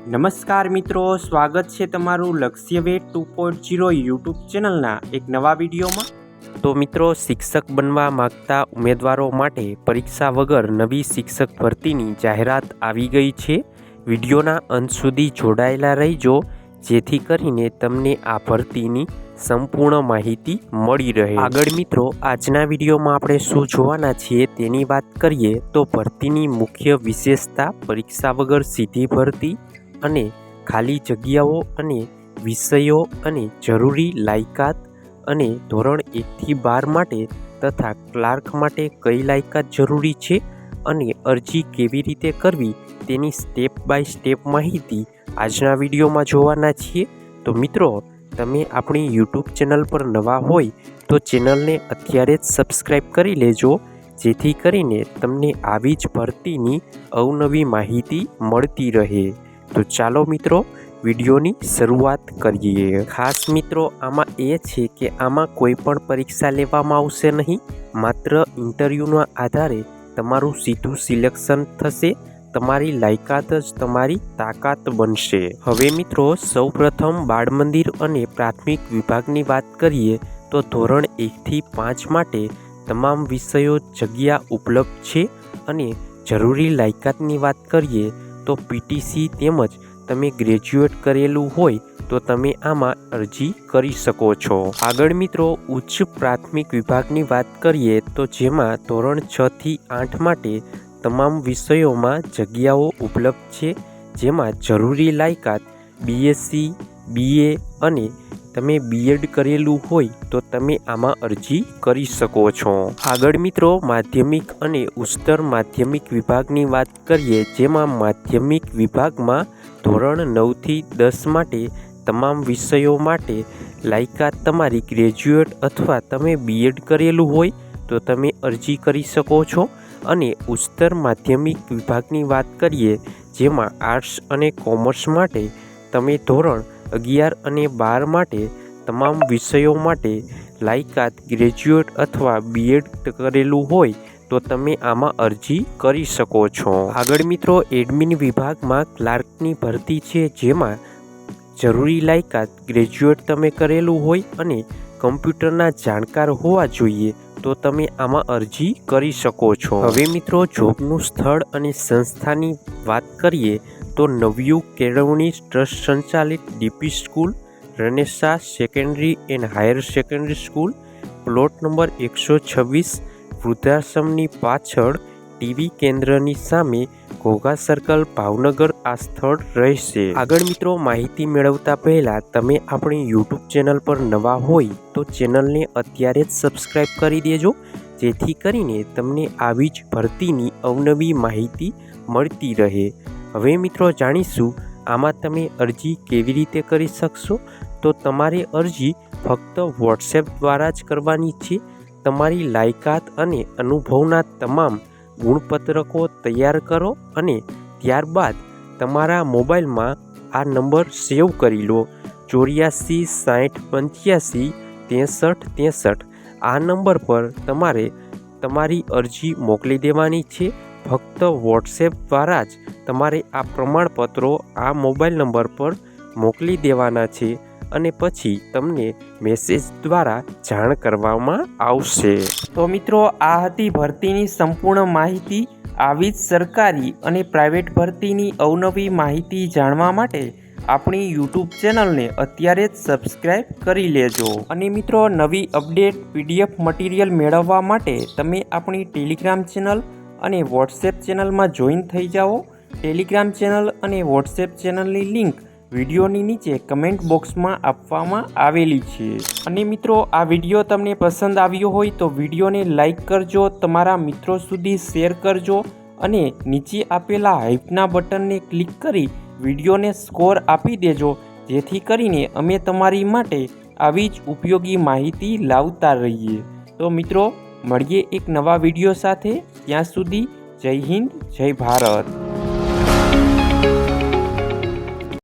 નમસ્કાર મિત્રો, સ્વાગત છે તમારું લક્ષ્ય વેટ 2.0 યુટ્યુબ ચેનલના એક નવા વિડીયોમાં। તો મિત્રો, શિક્ષક બનવા માંગતા ઉમેદવારો માટે પરીક્ષા વગર નવી શિક્ષક ભરતીની જાહેરાત આવી ગઈ છે। વિડીયોના અંત સુધી જોડાયેલા રહેજો, જેથી કરીને તમને આ ભરતીની સંપૂર્ણ માહિતી મળી રહે। આગળ મિત્રો, આજના વિડીયોમાં આપણે શું જોવાના છીએ તેની વાત કરીએ તો ભરતીની મુખ્ય વિશેષતા, પરીક્ષા વગર સીધી ભરતી અને ખાલી જગ્યાઓ અને વિષયો અને જરૂરી લાયકાત અને ધોરણ 1 થી 12 માટે તથા ક્લાર્ક માટે કઈ લાયકાત જરૂરી છે અને અરજી કેવી રીતે કરવી તેની સ્ટેપ બાય સ્ટેપ માહિતી આજના વિડીયોમાં જોવાના છીએ। તો મિત્રો, તમે આપણી યુટ્યુબ ચેનલ પર નવા હોય તો ચેનલને અત્યારે જ સબસ્ક્રાઈબ કરી લેજો, જેથી કરીને તમને આવી જ ભરતીની અવનવી માહિતી મળતી રહે। તો ચાલો મિત્રો, વિડીયોની શરૂઆત કરીએ। ખાસ મિત્રો, આમાં એ છે કે આમાં કોઈ પણ પરીક્ષા લેવામાં આવશે નહીં, માત્ર ઇન્ટરવ્યૂના આધારે તમારું સીધું સિલેક્શન થશે। તમારી લાયકાત જ તમારી તાકાત બનશે। હવે મિત્રો, સૌપ્રથમ બાળ મંદિર અને પ્રાથમિક વિભાગની વાત કરીએ તો ધોરણ 1 થી 5 માટે તમામ વિષયો જગ્યા ઉપલબ્ધ છે અને જરૂરી લાયકાતની વાત કરીએ તો પીટીસી તેમજ તમે ગ્રેજ્યુએટ કરેલું હોય તો તમે આમાં અરજી કરી શકો છો। આગળ મિત્રો, ઉચ્ચ પ્રાથમિક વિભાગની વાત કરીએ તો જેમાં ધોરણ 6 થી 8 માટે તમામ વિષયોમાં જગ્યાઓ ઉપલબ્ધ છે, જેમાં જરૂરી લાયકાત બીએસસી, બીએ અને તમે બીએડ કરેલું હોય તો તમે આમાં અરજી કરી શકો છો। આગળ મિત્રો, માધ્યમિક અને ઉચ્ચતર માધ્યમિક વિભાગની વાત કરીએ, જેમાં માધ્યમિક વિભાગમાં ધોરણ 9 થી 10 માટે તમામ વિષયો માટે લાયકાત તમારી ગ્રેજ્યુએટ અથવા તમે બીએડ કરેલું હોય તો તમે અરજી કરી શકો છો। અને ઉચ્ચતર માધ્યમિક વિભાગની વાત કરીએ, જેમાં આર્ટ્સ અને કોમર્સ માટે તમે ધોરણ 11 અને 12 માટે તમામ વિષયો માટે લાયકાત ગ્રેજ્યુએટ અથવા બીએડ કરેલું હોય તો તમે આમાં અરજી કરી શકો છો। આગળ મિત્રો, એડમિન વિભાગમાં ક્લાર્કની ભરતી છે, જેમાં જરૂરી લાયકાત ગ્રેજ્યુએટ તમે કરેલું હોય અને કમ્પ્યુટરના જાણકાર હોવા જોઈએ તો તમે આમાં અરજી કરી શકો છો। હવે મિત્રો, જોબનું સ્થળ અને સંસ્થાની વાત કરીએ તો નવયુગ કેળવણી ટ્રસ્ટ સંચાલિત DP school, renaissance secondary and higher secondary school, plot number 126, વૃદ્ધાશ્રમની પાછળ ટીવી કેન્દ્રની સામે, ઘોઘા સર્કલ, ભાવનગર આ સ્થળ રહેશે। આગળ મિત્રો, માહિતી મેળવતા પહેલાં તમે આપણી યુટ્યુબ ચેનલ પર નવા હોય તો ચેનલને અત્યારે જ સબસ્ક્રાઈબ કરી દેજો, જેથી કરીને તમને આવી જ ભરતીની અવનવી માહિતી મળતી રહે। હવે મિત્રો, જાણીશું આમાં તમે અરજી કેવી રીતે કરી શકશો। તો તમારે અરજી ફક્ત વોટ્સએપ દ્વારા જ કરવાની છે। તમારી લાયકાત અને અનુભવના તમામ ગુણપત્રકો તૈયાર કરો અને ત્યારબાદ તમારા મોબાઈલમાં આ નંબર સેવ કરી લો, 84 60 85 63 63। આ નંબર પર તમારે તમારી અરજી મોકલી દેવાની છે। ફક્ત વોટ્સએપ દ્વારા જ તમારે આ પ્રમાણપત્રો આ મોબાઈલ નંબર પર મોકલી દેવાના છે અને પછી તમને મેસેજ દ્વારા જાણ કરવામાં આવશે। તો મિત્રો, આ હતી ભરતીની સંપૂર્ણ માહિતી। આવી જ સરકારી અને પ્રાઇવેટ ભરતીની અવનવી માહિતી જાણવા માટે આપણી યુટ્યુબ ચેનલને અત્યારે જ સબસ્ક્રાઈબ કરી લેજો। અને મિત્રો, નવી અપડેટ પીડીએફ મટીરિયલ મેળવવા માટે તમે આપણી ટેલિગ્રામ ચેનલ અને વોટ્સએપ ચેનલમાં જોઈન થઈ જાઓ। ટેલિગ્રામ ચેનલ અને વોટ્સએપ ચેનલની લિંક વિડીયોની નીચે કમેન્ટ બોક્સમાં આપવામાં આવેલી છે। અને મિત્રો, આ વિડીયો તમને પસંદ આવ્યો હોય તો વિડીયોને લાઈક કરજો, તમારા મિત્રો સુધી શેર કરજો અને નીચે આપેલા હાઈપના બટનને ક્લિક કરી વિડીયોને સ્કોર આપી દેજો, જેથી કરીને અમે તમારી માટે આવી જ ઉપયોગી માહિતી લાવતા રહીએ। તો મિત્રો, મળીએ એક નવા વિડીયો સાથે। ત્યાં સુધી જય હિન્દ, જય ભારત।